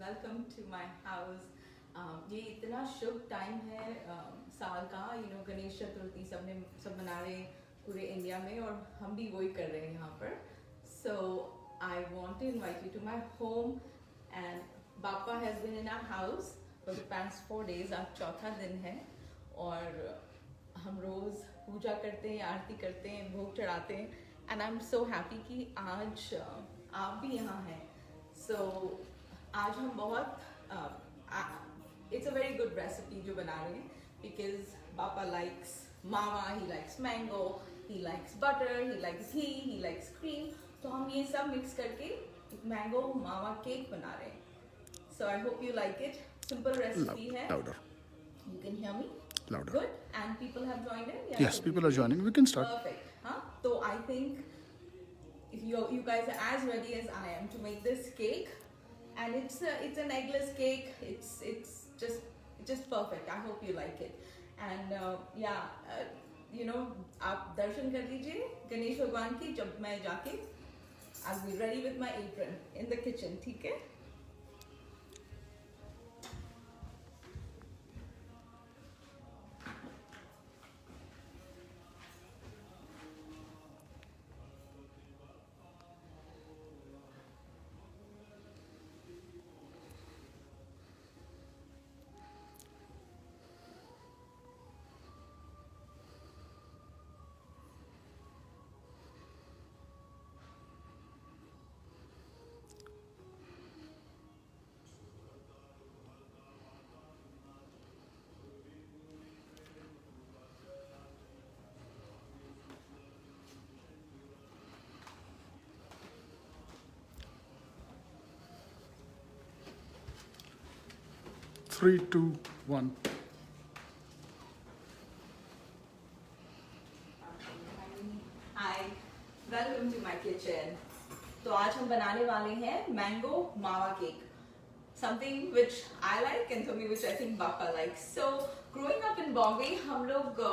Welcome to my house. ये इतना शुभ time है साल का, गणेश चतुर्थी सब मना रहे हैं पूरे इंडिया में, और हम भी वही कर रहे हैं यहाँ पर। So I want to invite you to my home and Bappa has been in our house for the past 4 days। आज चौथा दिन है और हम रोज़ पूजा करते हैं, आरती करते हैं, भोग चढ़ाते हैं, and I am so happy कि आज आप भी यहाँ हैं। सो आज हम बहुत it's a very good recipe जो बना रहे हैं, बिकॉज पापा लाइक्स मावा, he likes mango, he likes butter, he likes ghee, he likes cream. तो हम ये सब मिक्स करके एक मैंगो मावा केक बना रहे हैं। So I hope you like it. Simple recipe है। You can hear me? Louder. Good. And people have joined in? Yes, people are joining. We can start. Perfect. Huh? So I think if you guys are as ready as I am to make this cake, and it's an eggless cake. It's just perfect. I hope you like it. And आप दर्शन कर लीजिए गणेश भगवान की जब मैं जाके I'll be ready with my apron in the kitchen. ठीक है? Three, two, one. Hi, welcome to my kitchen. तो आज हम बनाने वाले हैं mango mawa cake, something which I like and something which I think papa like. So growing up in Bombay हम लोग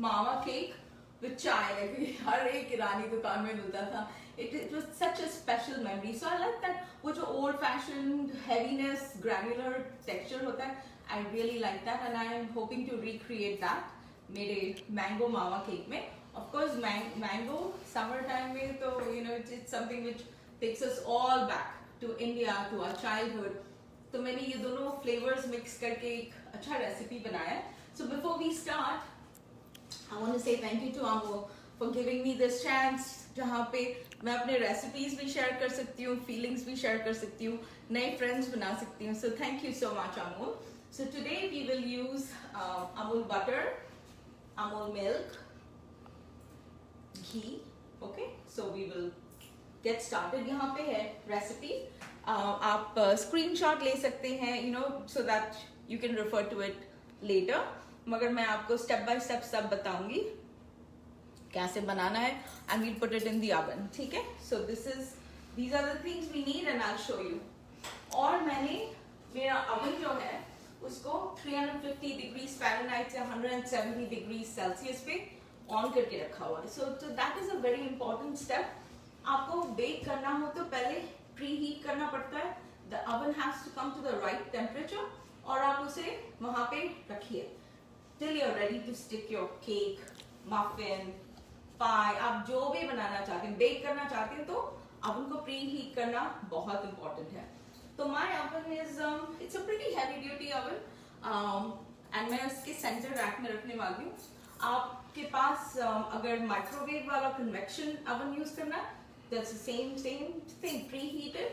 मावा केक विद चाय हर एक ईरानी दुकान में मिलता था। It was such a special memory. So I like that वो जो old fashioned heaviness, granular texture होता है, I really like that, and I am hoping to recreate that मेरे mango मावा केक में। Of course mango summer time में तो it's something which takes us all back to India, to our childhood. तो मैंने ये दोनों flavors mix करके एक अच्छा रेसिपी बनाया है। So before we start, I want to say thank you to Amol for giving me this chance, जहाँ पे मैं अपने रेसिपीज भी शेयर कर सकती हूँ, फीलिंग्स भी शेयर कर सकती हूँ, नए फ्रेंड्स बना सकती हूँ। So thank you so much Amul. So today we will use Amul butter, Amul milk, ghee. Okay, so we will get started. यहाँ पे है रेसिपी, आप स्क्रीनशॉट ले सकते हैं, so that you can refer to it later, मगर मैं आपको स्टेप बाय स्टेप सब बताऊंगी कैसे बनाना है, and we'll put it in the oven. ठीक है? So these are the things we need and I will show you. और मैंने मेरा ओवन जो है उसको 350 डिग्री फ़ारेनहाइट से 170 डिग्री सेल्सियस पे ऑन करके रखा हुआ है। So that is a very important step. आपको बेक करना हो तो पहले प्री हीट करना पड़ता है। The oven has to come to the right temperature, और आप उसे वहां पे रखिए till you are ready to stick your cake, muffin, pie. आप जो भी बनाना चाहते हैं, बेक करना चाहते हैं, तो ओवन को प्री हीट करना बहुत इंपॉर्टेंट है। तो my oven is it's a pretty heavy duty oven, and मैं उसके सेंटर रैक में रखने वाली हूँ। आपके पास अगर माइक्रोवेव वाला कन्वेक्शन ओवन यूज करना है, that's the same thing, preheated,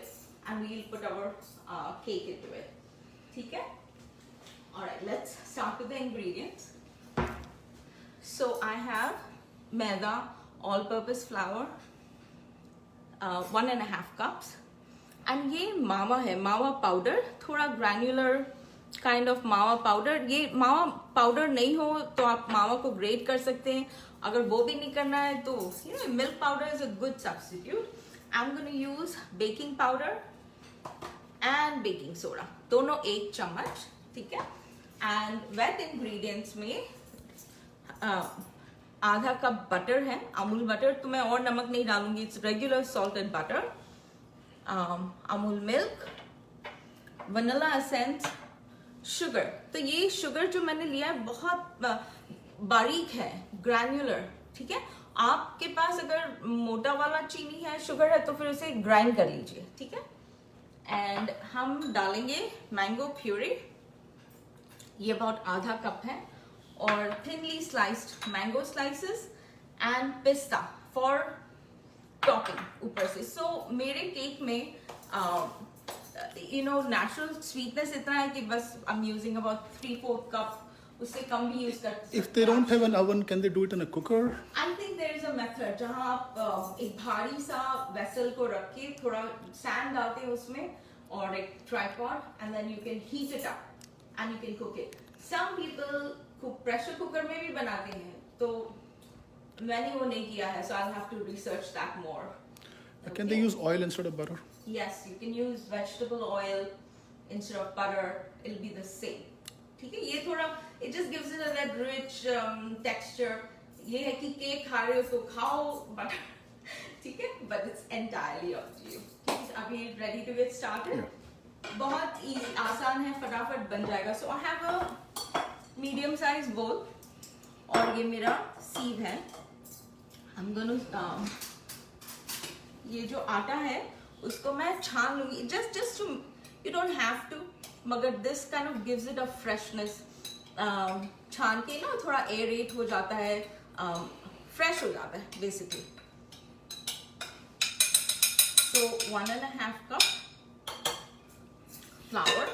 and we will put our cake into it. ठीक है? Alright, let's start with the ingredients. So I have maida, all purpose flour, 1.5 cups, and ये मावा है, mawa powder, थोड़ा granular kind of mawa powder. ये mawa powder नहीं हो तो आप मावा को ग्रेट कर सकते हैं, अगर वो भी नहीं करना है तो milk powder is a good substitute. I am gonna use baking powder and baking soda, दोनों 1 चम्मच। ठीक है? एंड वेट इंग्रेडिएंट्स में आधा कप बटर है, अमूल बटर, तो मैं और नमक नहीं डालूंगी, it's regular salted butter. Amul milk, vanilla essence, sugar. तो ये शुगर जो मैंने लिया है बहुत बारीक है, ग्रैन्युलर, ठीक है। आपके पास अगर मोटा वाला चीनी है, शुगर है, तो फिर उसे ग्राइंड कर लीजिए, ठीक है। एंड हम डालेंगे मैंगो प्यूरी, ये अबाउट आधा कप है, और thinly sliced mango slices and पिस्ता फॉर टॉपिंग ऊपर से। सो मेरे केक में नेचुरल स्वीटनेस इतना है कि बस I am using about 3/4 cup, उससे कम भी यूज कर सकते हैं। If they don't have an oven, can they do it in a cooker? I think there is a method जहां आप एक भारी सा वेसल को रख के थोड़ा सैंड डालते हैं उसमें और एक tripod, and then you can heat it up and you can cook it. Some people pressure cooker में भी बनाते हैं, तो मैंने वो नहीं किया है, so I'll have to research that more. Can they use oil instead of butter? Yes, you can use vegetable oil instead of butter. It'll be the same. ठीक है, ये थोड़ा it just gives it a that rich texture. ये है कि cake खा रहे हो तो खाओ butter, ठीक है, but it's entirely up to you. अभी ready to get started? बहुत easy, आसान है, फटाफट बन जाएगा. So I have a medium size bowl और ये मेरा सीव है. I'm gonna ये जो आटा है उसको मैं छान लूंगी, just to, you don't have to, मगर this kind of gives it a freshness. छान के ना थोड़ा aerate हो जाता है, fresh हो जाता है basically. So 1.5 cup flour.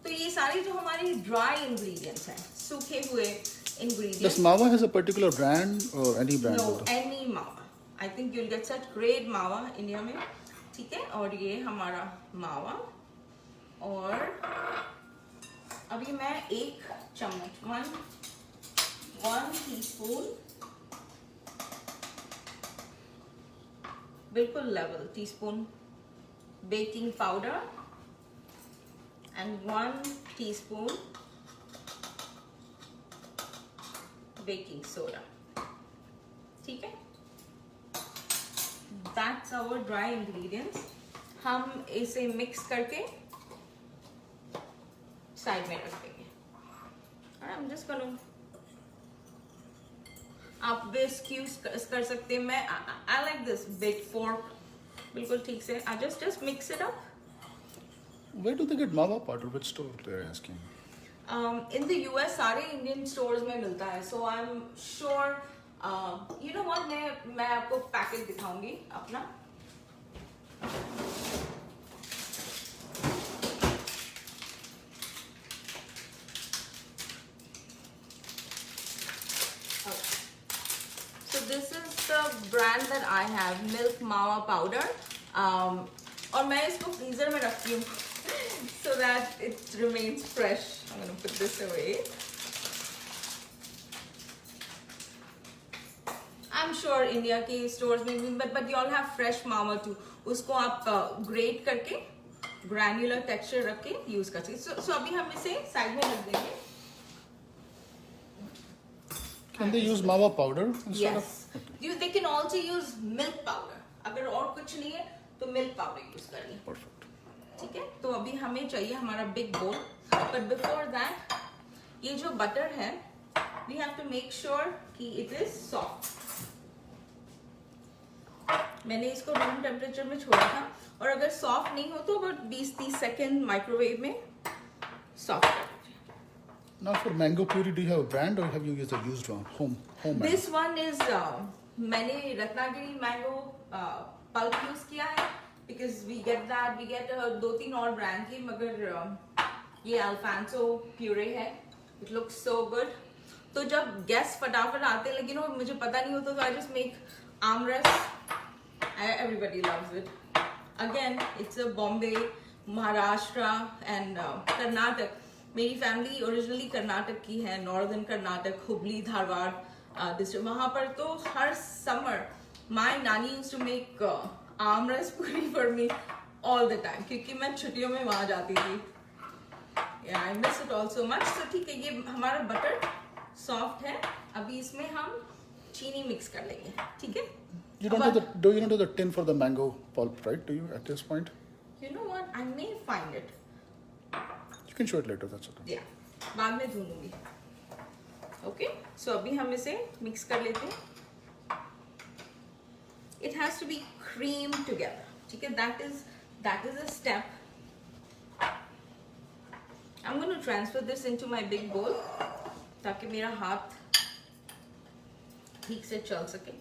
तो ये सारी जो हमारी dry ingredients हैं, सूखे हुए ingredients. Does Mawa has a particular brand or any brand? No, any मावा. I think you'll get such great मावा इंडिया में, ठीक है। और ये हमारा मावा, और अभी मैं 1 चम्मच 1 टीस्पून, बिल्कुल level teaspoon baking powder and 1 teaspoon baking soda, ठीक है। That's our dry ingredients. हम इसे मिक्स करके साइड में रख देंगे। I'm just gonna, आप whisk यूज कर सकते हैं। मैं I like this big fork, बिल्कुल ठीक से। I just mix it up. Where do they get Mawa powder? Which store they're asking? In the US सारे इंडियन स्टोर्स में मिलता है, so I'm sure. You know what, मैं आपको packet दिखाऊंगी अपना। So this is the brand that I have, Milk Mawa powder. और मैं इसको फ्रीजर में रखती हूँ so that it remains fresh. I'm gonna put this away. I'm sure India के स्टोर्स में भी, but you all have fresh मावा too. उसको आप ग्रेट करके ग्रैन्युलर टेक्सचर रख के यूज कर सकते। So अभी हम इसे साइड में रख देंगे। Can they use Mawa powder instead Yes. of? They can also use milk powder. अगर और कुछ नहीं है तो मिल्क पाउडर यूज करिए। Perfect. ठीक है, तो अभी हमें चाहिए हमारा बिग बोल, बट बिफोर दैट ये जो बटर है we have to make sure कि इट इज सॉफ्ट। मैंने इसको रूम टेम्परेचर में छोड़ा था, और अगर सॉफ्ट नहीं हो तो बस 20-30 सेकेंड माइक्रोवेव में सॉफ्ट कर दीजिए। Now for mango puree, do you have a brand or have you used a used one? Home mango. This one is मैंने रत्नागिरी मैंगो पल्प यूज किया है, बिकॉज वी गेट 2-3 और ब्रांड की, मगर ये अल्फांसो प्यूरे है, इट लुक्स सो गुड। तो जब गेस्ट फटाफट आते, लेकिन वो मुझे पता नहीं होता, तो I just make aamras, everybody loves it. Again it's a Bombay, Maharashtra and Karnataka. मेरी फैमिली ओरिजिनली कर्नाटक की है, नॉर्दर्न कर्नाटक, हुबली धारवाड़ डिस्ट्रिक्ट। वहां पर तो हर समर माई नानी यूज्ड टू मेक आमरस पूरी for me all the time, क्योंकि मैं छुट्टियों में वहां जाती थी। I miss it all so much. तो ठीक है, ये हमारा बटर सॉफ्ट है। अभी इसमें हम चीनी मिक्स कर लेंगे, ठीक है। You don't do you not do the tin for the mango pulp, right? Do you at this point? You know what? I may find it. You can show it later, that's okay. Yeah, बाद में ढूंढूंगी. Okay, so अभी हम इसे mix कर लेते हैं. It has to be creamed together. ठीक है, that is a step. I'm going to transfer this into my big bowl ताकि मेरा हाथ ठीक से चल सके.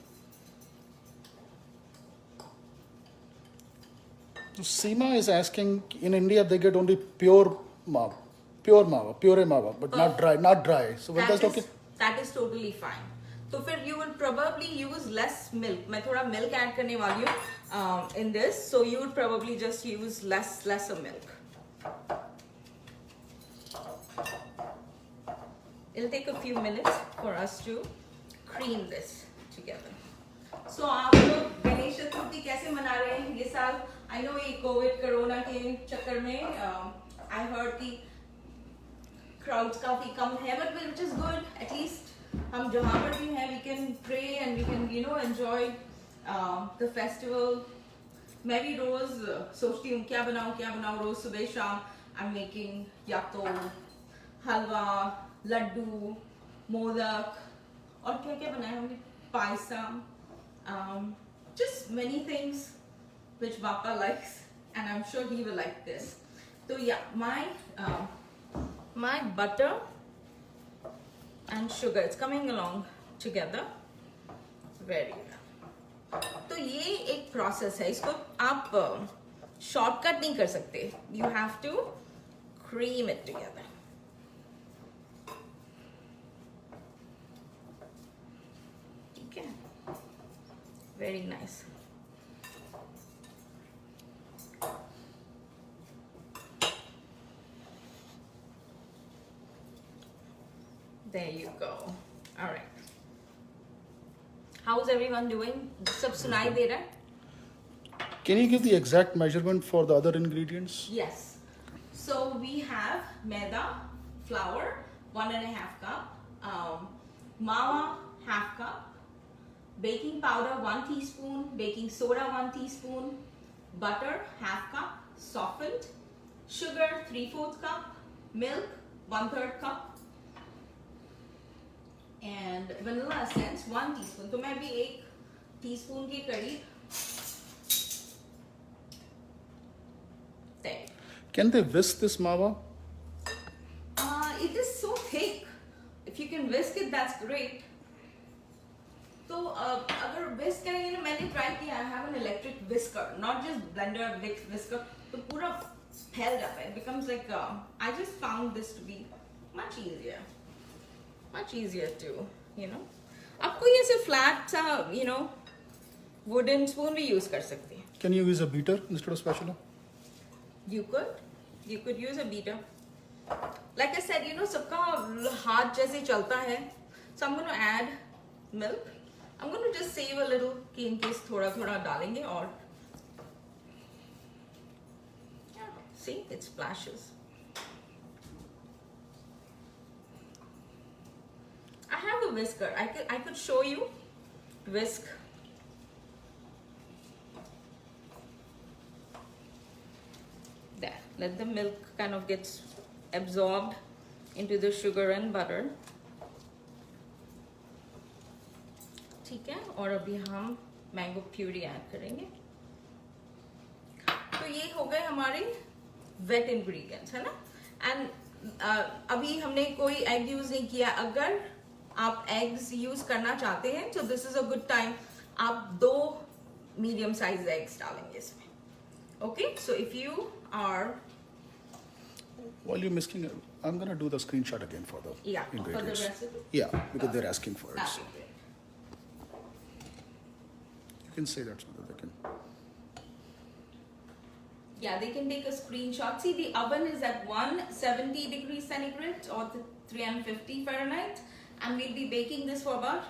So Seema is asking, in India they get only pure mawa, pure mawa, but not dry. So when that's okay? That is totally fine. तो फिर you will probably use less milk. मैं थोड़ा milk add करने वाली हूँ in this, so you would probably just use lesser milk. It'll take a few minutes for us to cream this together. So आप लोग गणेश चतुर्थी कैसे मना रहे हैं ये साल? I know ये कोविड कोरोना के चक्कर में I heard the crowds काफी कम है, but which is good. At least हम जहाँ पर भी हैं we can pray and we can enjoy the festival. मैं भी रोज सोचती हूँ क्या बनाऊँ रोज सुबह शाम. I'm making या तो हलवा, लड्डू, मोदक और क्या बनाए हमने, payasam, just many things which Bappa likes, and I'm sure he will like this. So yeah, my butter and sugar, it's coming along together very well. तो ये एक process है, इसको आप shortcut नहीं कर सकते. You have to cream it together. ठीक है, very nice. There you go. All right. How's everyone doing? सब सुनाई दे रहा है? Can you give the exact measurement for the other ingredients? Yes. So we have maida, flour, 1.5 cup, mawa, half cup, baking powder 1 teaspoon, baking soda 1 teaspoon, butter half cup, softened, sugar 3/4 cup, milk 1/3 cup, and vanilla essence 1 teaspoon. तो मैं भी 1 teaspoon के करीब. There. Can they whisk this mawa? It is so thick. If you can whisk it, that's great. तो अगर whisk करेंगे ना, मैंने try किया. I have an electric whisker, not just blender whisker. तो पूरा फैल जाता है. It becomes like I just found this to be much easier to आपको ये से flat सा wooden spoon भी use कर सकते हैं. Can you use a beater instead of spatula? You could use a beater. Like I said, सबका हाथ जैसे चलता है. So I'm going to add milk. I'm going to just save a little कि in case थोड़ा डालेंगे और see, it splashes. I have a whisker. I could show you. Whisk. There. Let the milk kind of get absorbed into the sugar and butter. ठीक है, और अभी हम mango puree add करेंगे. तो ये हो गए हमारे वेट इंग्रेडिएंट्स, है ना. एंड अभी हमने कोई एग यूज नहीं किया. अगर आप एग्स यूज करना चाहते हैं तो this is a good time. आप 2 मीडियम साइज एग्स डालेंगे इसमें. Okay, so if you are While you're mixing it, I'm gonna do the screenshot again for the ingredients. for the recipe. Yeah, because they're asking for it. That'd So be great. you can say that so that they can. Yeah, they can take a screenshot. See, the oven is at 170 degrees centigrade or 350 Fahrenheit, and we'll be baking this for about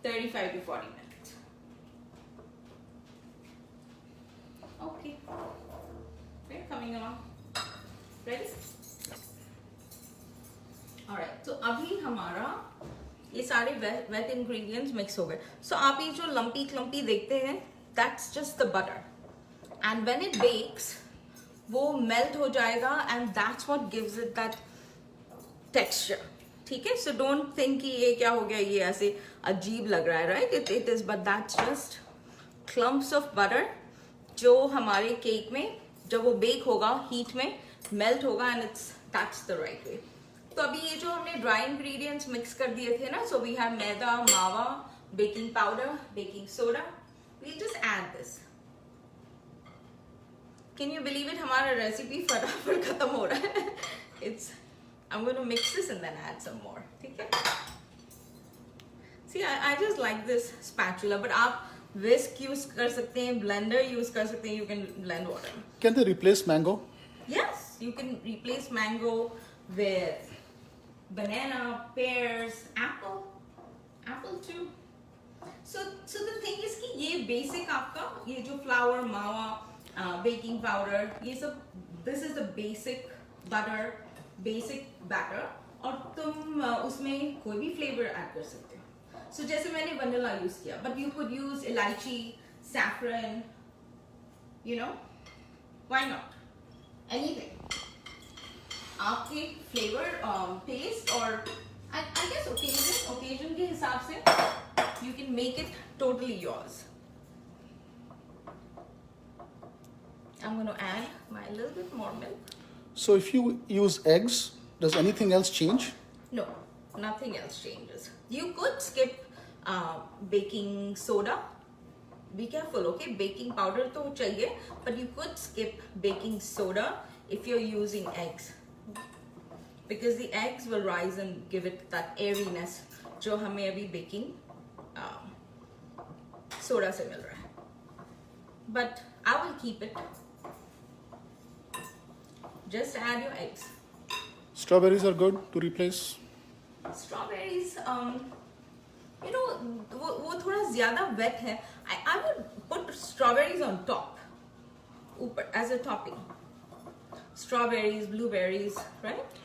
35 to 40 minutes. Okay, we're coming along. Ready? Alright, तो अभी हमारा ये सारे wet ingredients mix हो गए. So आप ये जो lumpy देखते हैं, that's just the butter. And when it bakes, वो मेल्ट हो जाएगा and that's what gives it that texture. ठीक है, सो डोंट थिंक कि ये क्या हो गया, ये ऐसे अजीब लग रहा है, right? It is, but that's just clumps of butter जो हमारे केक में जब वो बेक होगा हीट में मेल्ट होगा and it's that's the right way. तो अभी ये जो हमने ड्राई इंग्रेडिएंट्स मिक्स कर दिए थे ना, so we have maida, mawa, baking powder, baking soda. We just add this. Can you believe it, हमारा रेसिपी फटाफट खत्म हो रहा है. It's I'm going to mix this and then add some more. ठीक है? See, I just like this spatula, but आप whisk use कर सकते हैं, blender use कर सकते हैं. You can blend whatever. Can they replace mango? Yes, you can replace mango with banana, pears, apple too. So the thing is कि ये basic आपका ये जो flour, मावा, baking powder, ये सब this is the basic butter. Basic batter, और तुम उसमें कोई भी फ्लेवर ऐड कर सकते हो. सो जैसे मैंने वनीला यूज किया, बट यू कुड यूज इलायची, saffron, you know, why not, anything. आपके फ्लेवर, टेस्ट और आई गेस ओकेजन के हिसाब से you can make it totally yours. I'm going to add my little bit more milk. So if you use eggs, does anything else change? No, nothing else changes. You could skip baking soda. Be careful, okay? Baking powder तो चाहिए, but you could skip baking soda if you're using eggs, because the eggs will rise and give it that airiness जो हमें अभी baking soda से मिल रहा है. But I will keep it. Just add your eggs. Strawberries are good to replace. Strawberries, you know, वो थोड़ा ज़्यादा wet है. I would put strawberries on top, ऊपर as a topping. Strawberries, blueberries, right?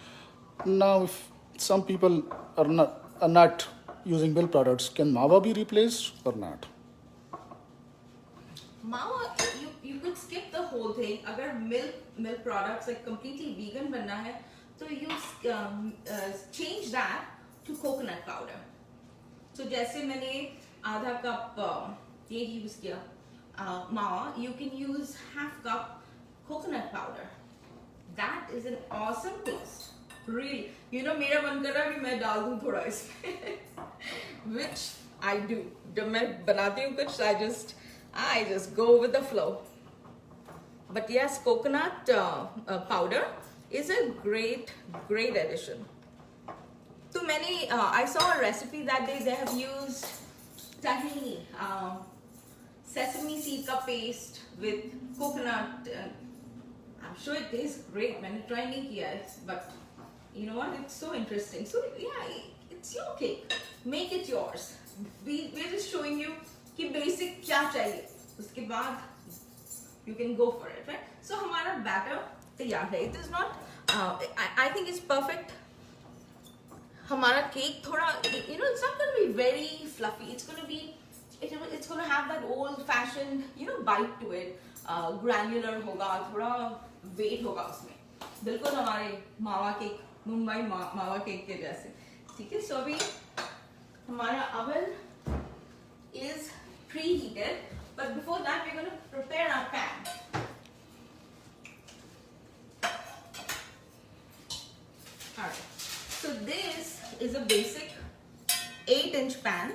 Now, if some people are not using milk products, can mawa be replaced or not? Mawa, you could skip the whole thing. अगर milk products like completely vegan बनना है, तो you change that to coconut powder. So जैसे मैंने आधा cup ये use किया मावा, you can use half cup coconut powder. That is an awesome taste. Really, you know, मेरा मन कर रहा है कि मैं डाल दूँ थोड़ा इसमें, which I do. जब मैं बनाती हूँ कुछ, I just go with the flow. But yes, coconut powder is a great addition. So I saw a recipe that day. They have used tahini, sesame seed ka paste with coconut. I'm sure it tastes great. मैंने try नहीं किया है, but you know what? It's so interesting. So yeah, it's your cake. Make it yours. We're just showing you कि basic क्या चाहिए, उसके बाद you can go for it, right? So हमारा batter तैयार है. It is not, I think it's perfect. हमारा cake थोड़ा, you know, it's not going to be very fluffy. It's going to be, it's going to have that old-fashioned, you know, bite to it. Granular होगा, थोड़ा weight होगा उसमें. बिल्कुल हमारे मावा cake, Mumbai मावा केक के जैसे. ठीक है? So अभी हमारा oven is preheated, but before that we're going to prepare our pan. Alright, so this is a basic 8-inch pan,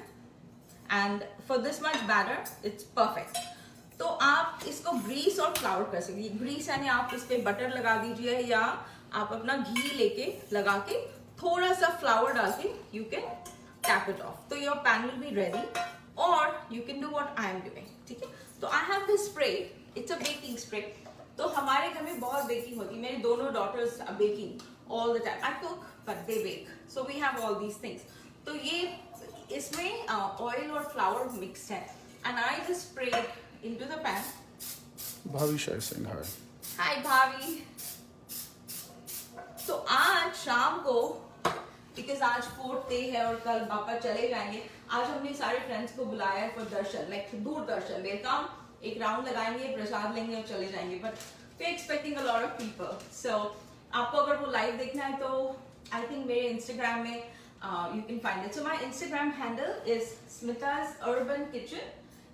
and for this much batter it's perfect. तो आप इसको ग्रीस और फ्लावर कर सकते हैं. ग्रीस यानी आप इस पे बटर लगा दीजिए, या आप अपना घी लेके लगा के थोड़ा सा फ्लावर डाल के you can tap it off. तो your pan will be ready. Or you can do what I am doing. ठीक है? तो I have this spray. It's a baking spray. तो हमारे घर में बहुत बेकिंग होती है. मेरी दोनों daughters are baking all the time. I cook, but they bake. So we have all these things. तो ये इसमें oil और flour mixed है. And I just spray it into the pan. Bhavi Shah is saying hi. Hi Bhavi. तो आज शाम को, because आज 4th day है और कल पापा चले जाएंगे, आज हमने सारे फ्रेंड्स को बुलाया है for Darshan, like Doordarshan. Welcome, एक राउंड लगाएंगे, प्रसाद लेंगे और चले जाएंगे. But we're expecting a lot of people. So आपको अगर वो live देखना है तो I think मेरे Instagram में you can find it. So my Instagram handle is Smita's Urban Kitchen.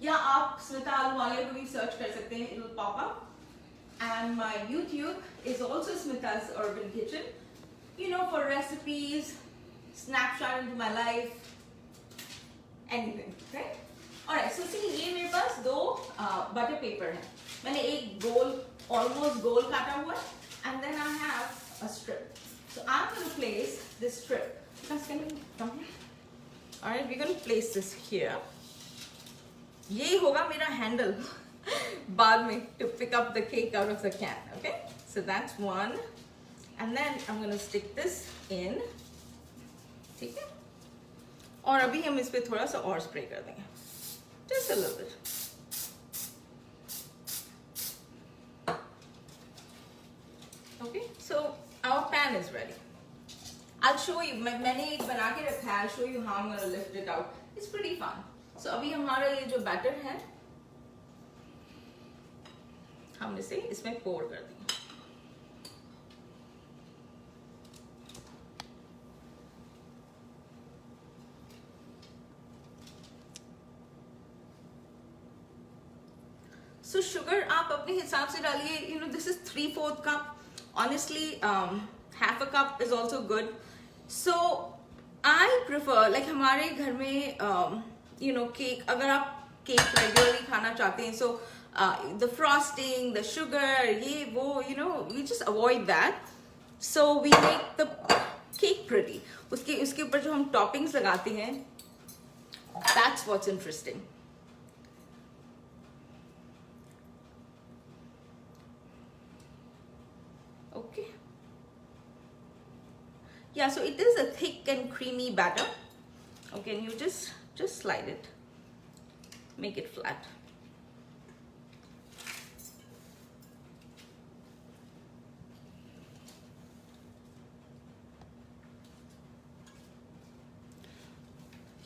या आप स्मिता आलूवालिया को भी search कर सकते हैं, it will pop up. And my YouTube is also Smita's Urban Kitchen. You know, for recipes, snapshot into my life, anything, right? Alright, so see, ये मेरे पास दो butter paper है. मैंने एक गोल, almost गोल काटा हुआ है, and then I have a strip. So I'm going to place this strip. Can you come here? Alright, we're going to place this here. ये होगा मेरा handle बाद में to pick up the cake out of the can. Okay, so that's one, and then I'm going to stick this in. ठीक है, और अभी हम इस पे थोड़ा सा और स्प्रे कर देंगे, just a little bit. Okay, so our pan is ready. I'll show you. मैंने एक बना के रखा है. I'll show you how I'm going to lift it out. It's pretty fun. So अभी हमारा ये जो बैटर है हम इसे इसमें पोर कर देंगे. So sugar आप अपने हिसाब से डालिए. You know, this is 3/4 cup. Honestly, half a cup is also good. So I prefer, like हमारे घर में you know, cake, अगर आप cake regularly खाना चाहते हैं, so the frosting, the sugar, ये वो, you know, we just avoid that. So we make the cake pretty. उसके ऊपर जो हम toppings लगाते हैं, that's what's interesting. Okay. Yeah, so it is a thick and creamy batter. Okay, and you just slide it, make it flat.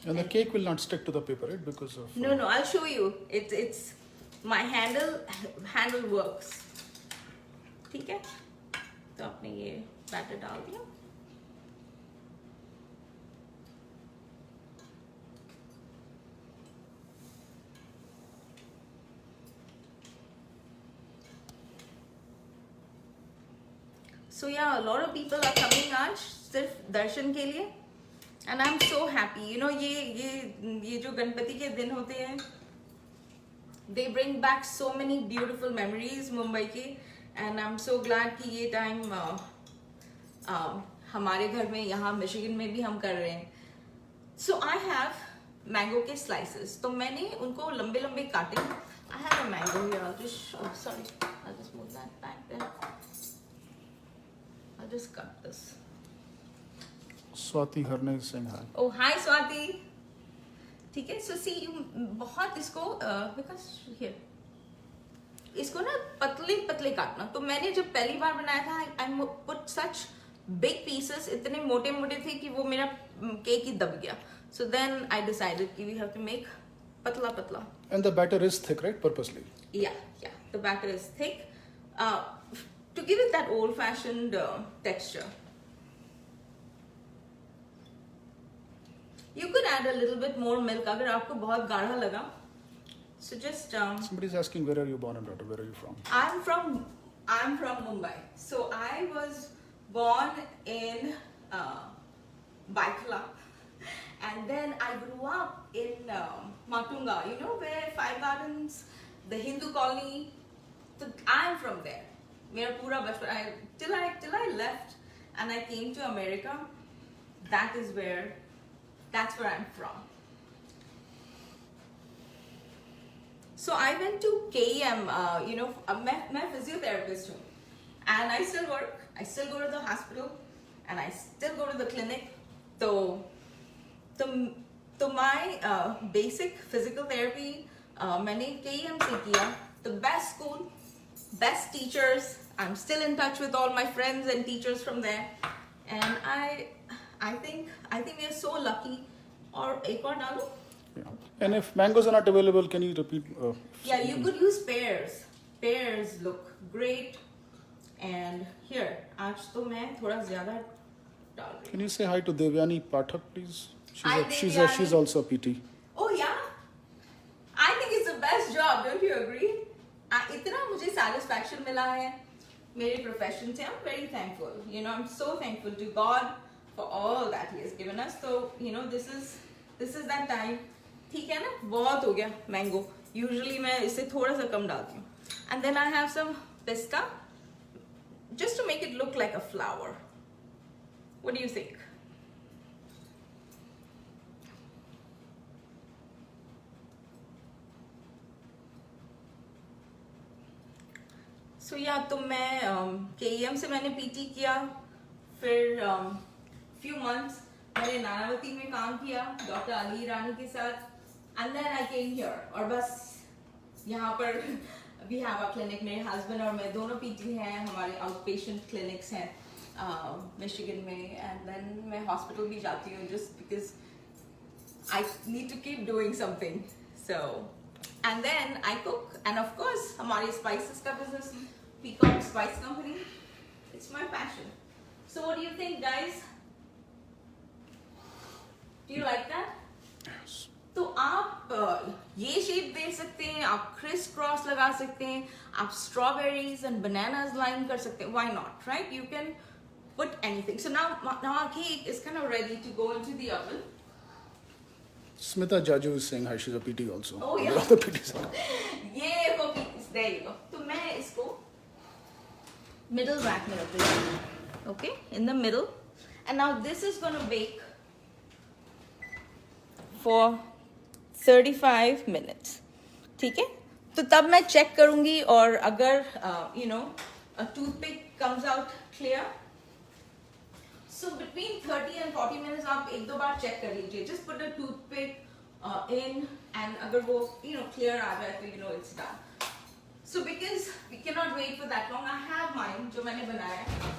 And the cake will not stick to the paper, right? Because of no, I'll show you. It's my handle works. ठीक है, तो आपने ये batter डाल दिया. So yeah, a lot of people are coming आज सिर्फ दर्शन के लिए, and I'm so happy. You know, ये जो गणपति के दिन होते हैं, they bring back so many beautiful memories Mumbai के, and I'm so glad कि ये टाइम हमारे घर में यहाँ मिशिगन में भी हम कर रहे हैं. So I have mango के slices. तो मैंने उनको लंबे लंबे काटे. I have a mango here. I'll just move that back there. I'll just cut this. Swati Harne is saying hi. Oh, hi Swati. ठीक है, so see, बहुत इसको because here इसको ना पतले पतले काटना. तो मैंने जब पहली बार बनाया था, I put such big pieces, इतने मोटे मोटे थे कि वो मेरा केक ही दब गया. So then I decided कि we have to make पतला पतला. And the batter is thick, right? Purposely. Yeah, the batter is thick to give it that old-fashioned texture. You could add a little bit more milk अगर आपको बहुत गाढ़ा लगा. So just Somebody's asking, where are you born and brought up? Where are you from? I'm from Mumbai. So I was born in Baikala, and then I grew up in Matunga. You know where Five Gardens, the Hindu colony. So I'm from there. मेरा पूरा बचपन till I left and I came to America. That's where I'm from. So I went to KEM. You know, मैं physiotherapist हूँ, and I still work. I still go to the hospital, and I still go to the clinic. So my basic physical therapy मैंने KEM से किया. The best school, best teachers. I'm still in touch with all my friends and teachers from there, and I think we are so lucky. और एक और डालो. Yeah. And if mangoes are not available, can you repeat? Yeah, you could use pears. Pears look great And here, आज तो मैं थोड़ा ज़्यादा डाल रही हूँ. Can you say hi to Devyani Pathak, please? Hi, She's Devyani. also a PT. Oh yeah, I think it's the best job. Don't you agree? इतना मुझे satisfaction मिला है मेरे profession से. I'm very thankful. You know, I'm so thankful to God for all that He has given us. So you know, this is that time. ठीक है ना? बहुत हो गया mango. Usually मैं इससे थोड़ा सा कम डालती हूँ. And then I have some pista, just to make it look like a flower. What do you think? So yeah, तो मैं KEM से मैंने PT किया, फिर few months मैंने नानावती में काम किया डॉक्टर अली रानी के साथ, and then I came here. और बस यहाँ पर we have a clinic. मेरे husband और मैं दोनों PT हैं, हमारे outpatient clinics हैं मिशिगन में, and then मैं hospital भी जाती हूँ just because I need to keep doing something. So, and then I cook, and of course हमारी spices का business, Peacock Spice Company, it's my passion. So what do you think, guys? Do you like that? Yes. तो आप ये shape दे सकते हैं, आप criss cross लगा सकते हैं, आप स्ट्रॉबेरीज एंड बनानास लाइन कर सकते हैं. Why not, right? You can put anything. So now our cake is kind of ready to go into the oven. Smita Jaju is saying hi. She's a PT also. Oh yeah. The other PTs are. ये वो pieces, there you go. तो मैं इसको middle rack में रख देती हूँ. Okay, in the middle. And now this is going to bake for 35 minutes. ठीक है? तो तब मैं चेक करूंगी, और अगर you know a toothpick comes out clear, so between 30 and 40 minutes आप एक दो बार चेक कर लीजिए. Just put a toothpick in, and अगर वो you know clear आ जाए तो you know it's done. So because we cannot wait for that long, I have mine जो मैंने बनाया है.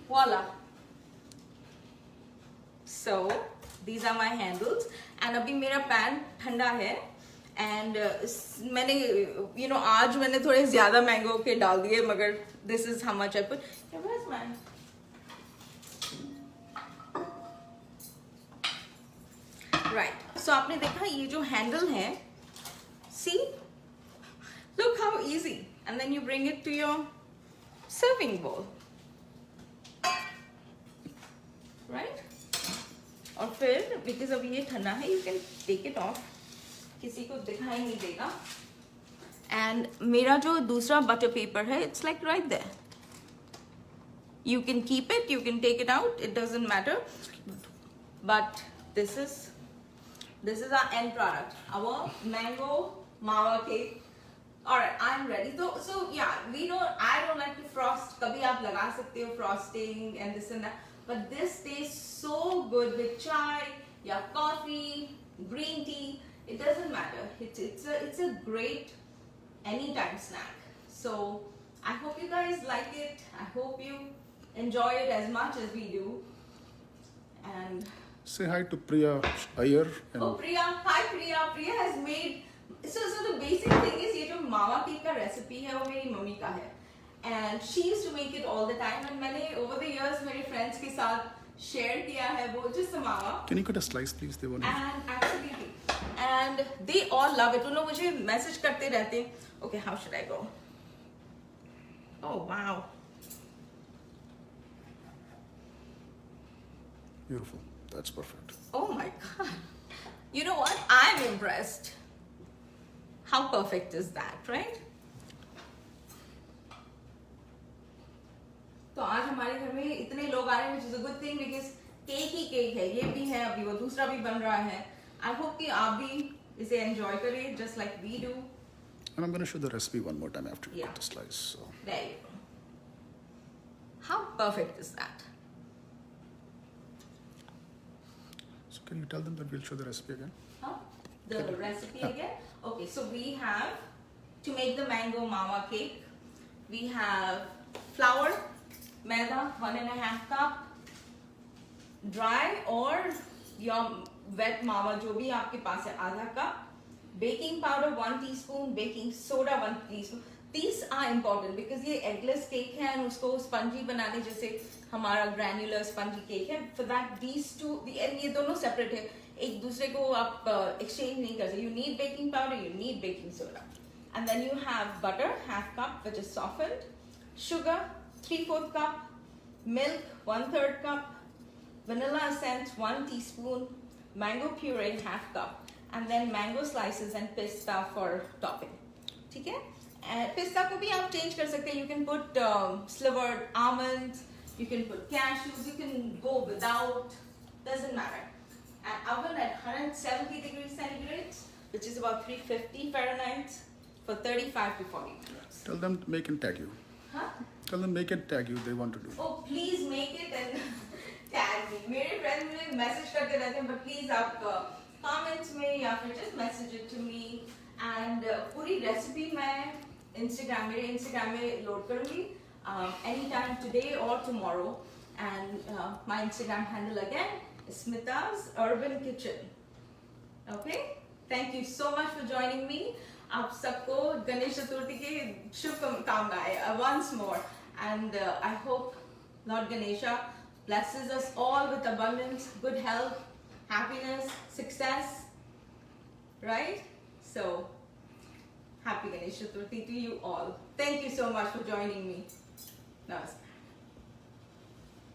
Voila. So these are my handles, and अभी मेरा पैन ठंडा है, and मैंने you know आज मैंने थोड़े ज़्यादा मैंगो के डाल दिए, मगर this is how much I put. Where's mine? Right. So आपने देखा ये जो handle है, see? Look how easy. And then you bring it to your serving bowl. Right? और फिर because अभी ये ठंडा है, you can take it off. किसी को दिखाई नहीं देगा. And मेरा जो दूसरा butter paper है, it's like right there. You can keep it, you can take it out, it doesn't matter. But this is our end product, our mango mawa cake. Alright, I'm ready. So yeah, I don't like to frost. कभी आप लगा सकते हो frosting and this and that. But this tastes so good with chai, या coffee, green tea. It doesn't matter. It's a great anytime snack. So I hope you guys like it. I hope you enjoy it as much as we do. And Say hi to Priya Iyer. And oh Priya, hi Priya. Priya has made. So the basic thing is ये जो मावा cake का recipe है वो मेरी mummy का है. And she used to make it all the time, and मैंने over the years मेरे friends के साथ share किया है वो just the मावा. can you cut a slice, please? They want. And absolutely, and they all love it. उन लोग मुझे message करते रहते हैं. Okay, how should I go? Oh wow. Beautiful. That's perfect. Oh my god. You know what? I'm impressed. How perfect is that, right? तो आज हमारे घर में इतने लोग आ रहे हैं, which is a good thing because cake he cake है, ये भी है, अभी वो दूसरा भी बन रहा है. I hope कि आप भी इसे enjoy करें just like we do. And I'm going to show the recipe one more time after you Yeah. cut the slice. So. There you go. How perfect is that? So can you tell them that we'll show the recipe again? Huh? The recipe again? Okay, so we have, to make the mango mawa cake, we have flour, maida, 1.5 cup, dry or या wait मावा जो भी आपके पास है आधा cup, baking powder 1 teaspoon, baking soda 1 teaspoon. These are important because ये eggless cake है और उसको स्पंजी बनाने जैसे हमारा ग्रैन्युलर स्पंजी केक है. फॉर दैट these two ये दोनों सेपरेट है, एक दूसरे को आप एक्सचेंज नहीं कर सकते. You need baking powder, you need baking soda. And then you have butter, half cup, which is softened, sugar, 3/4 cup, milk, 1/3 cup, vanilla essence, 1 teaspoon, mango puree, half cup, and then mango slices and pista for topping. ठीक है? Pista को भी आप change कर सकते हैं. You can put slivered almonds, you can put cashews, you can go without, doesn't matter. And oven at 170 degrees centigrade, which is about 350 Fahrenheit. For 35 to 40 minutes. Tell them to make and tag you. Huh? Tell them make and tag you. They want to do. Oh, please make it and tag me. मेरे friends मुझे message करते रहते हैं, but please आप comments में या फिर just message it to me. And पूरी recipe मैं मेरे Instagram में load करूँगी anytime today or tomorrow. And my Instagram handle again is Smita's Urban Kitchen. Okay? Thank you so much for joining me. आप सबको गणेश चतुर्थी की शुभकामनाएं once more, and I hope Lord Ganesha blesses us all with abundance, good health, happiness, success, right? So happy Ganesh Chaturthi to you all. Thank you so much for joining me. Namaste.